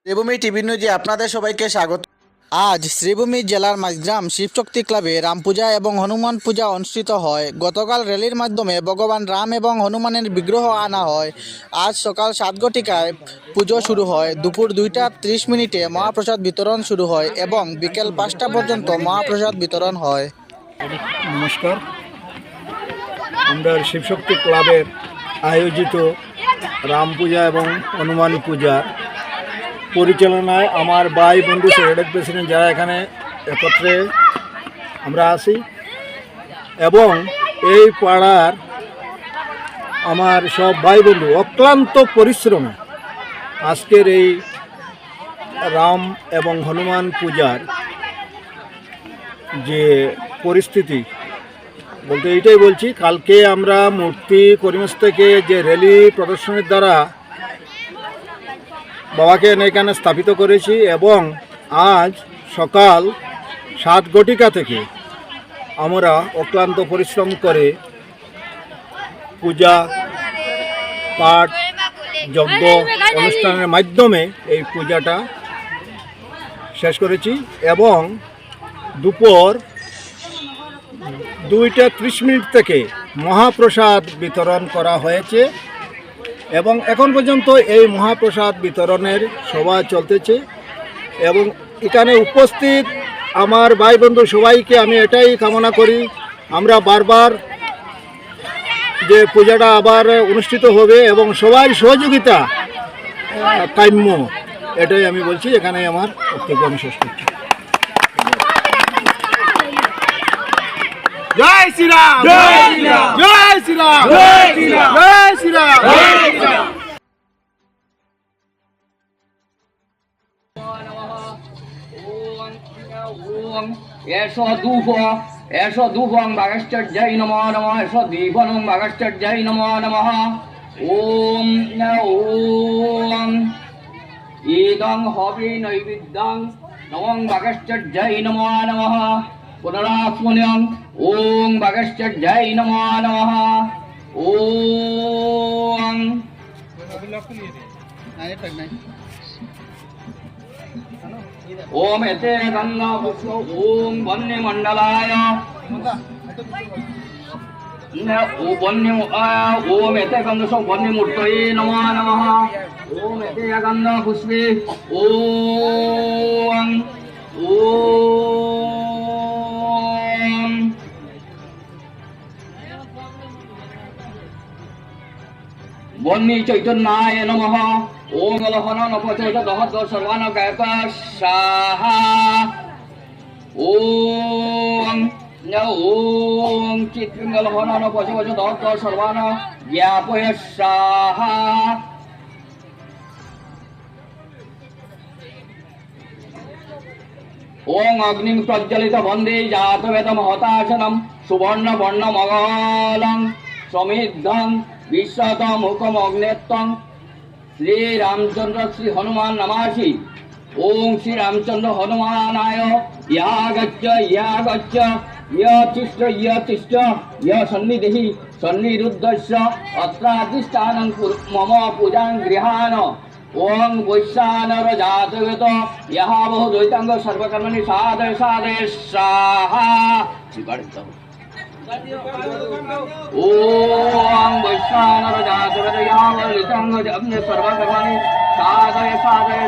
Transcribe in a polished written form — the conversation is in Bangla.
শ্রীভূমি টিভি নিউজে আপনাদের সবাইকে স্বাগত। আজ শ্রীভূমি জেলার মাঝগ্রাম শিবশক্তি ক্লাবে রাম পূজা এবং হনুমান পূজা অনুষ্ঠিত হয়। গতকাল র্যালির মাধ্যমে ভগবান রাম এবং হনুমানের বিগ্রহ আনা হয়। আজ সকাল 7 ঘটিকায় পুজো শুরু হয়। দুপুর 2:30 মহাপ্রসাদ বিতরণ শুরু হয় এবং বিকেল 5টা পর্যন্ত মহাপ্রসাদ বিতরণ হয়। নমস্কার, আমরা শিবশক্তি ক্লাবের আয়োজিত রাম পূজা এবং হনুমান পূজার পরিচালনায় আমার ভাই বন্ধু সেক্রেটারি প্রেসিডেন্ট যারা এখানে একত্রে আমরা আসি এবং এই পাড়ার আমার সব ভাই বন্ধু অক্লান্ত পরিশ্রমে আজকের এই রাম এবং হনুমান পূজার যে পরিস্থিতি বলতে এইটাই বলছি, কালকে আমরা মূর্তি করিমগঞ্জ থেকে যে র্যালি প্রদর্শনীর দ্বারা বাবাকে এখানে স্থাপিত করেছি এবং আজ সকাল 7 ঘটিকা থেকে আমরা অক্লান্ত পরিশ্রম করে পূজা পাঠ যজ্ঞ অনুষ্ঠানের মাধ্যমে এই পূজাটা শেষ করেছি এবং দুপুর 2:30 থেকে মহাপ্রসাদ বিতরণ করা হয়েছে এবং এখন পর্যন্ত এই মহাপ্রসাদ বিতরণের সভা চলতেছে এবং এখানে উপস্থিত আমার ভাই বন্ধু সবাইকে আমি এটাই কামনা করি, আমরা বারবার যে পূজাটা আবার অনুষ্ঠিত হবে এবং সবাই সহযোগিতা কাম্য, এটাই আমি বলছি। এখানে আমার বক্তব্য আমি শেষ করছি। জয় শ্রীরাম, জয় শ্রীরাম, জয় শ্রীরাম, জয় শ্রীরাম, জয় শ্রীরাম, জয় শ্রীরাম। এসো ধূপং ভাগশ্চর্যায় নমো নমঃ, এসো দীপনং ভাগশ্চর্যায় নমো নমঃ। ওম ওম ইদং হবি নৈবেদ্যং নমং ভাগশ্চর্যায় নমো নমঃ। পুনরাস্মন্যং ওম ভাগশ্চর্যায় নমো নমঃ। ওম ओम एते गंगा पुष्प ओम वन्य मंडलाय ओम एते गंगा वन्य मूर्तये नमो नमः। ओम एते गंगा पुष्पे ओम ओम वन्य चैतन्याय नमः। ओम लहनन पचोज दहद सर्वान गायक स्वाहा। ओम ओम चित्रिंगल हनन पचोज दहद सर्वान ज्ञापय स्वाहा। ओम अग्नि प्रज्वलित वंदे जातवेद महताशनम सुवर्ण वर्ण मगलम समिद्धं विश्वत मुखम अग्नेत्तं श्री रामचंद्र श्री हनुमान नमासि। ओम श्री रामचंद्र हनुमानाय यागच्च यागच्च यतिष्ठ य सन्निधिः सन्निरुद्धस्य अत्राधिष्ठानं मम पूजां गृहाण। ओम वैश्वानर जातवेद यः बहु द्वैतांग सर्वकर्मणि साधय साधय स्वाहा। ओम वैश्वानर जातवेद यः बहु द्वैतांग सर्वकर्मणि साधय साधय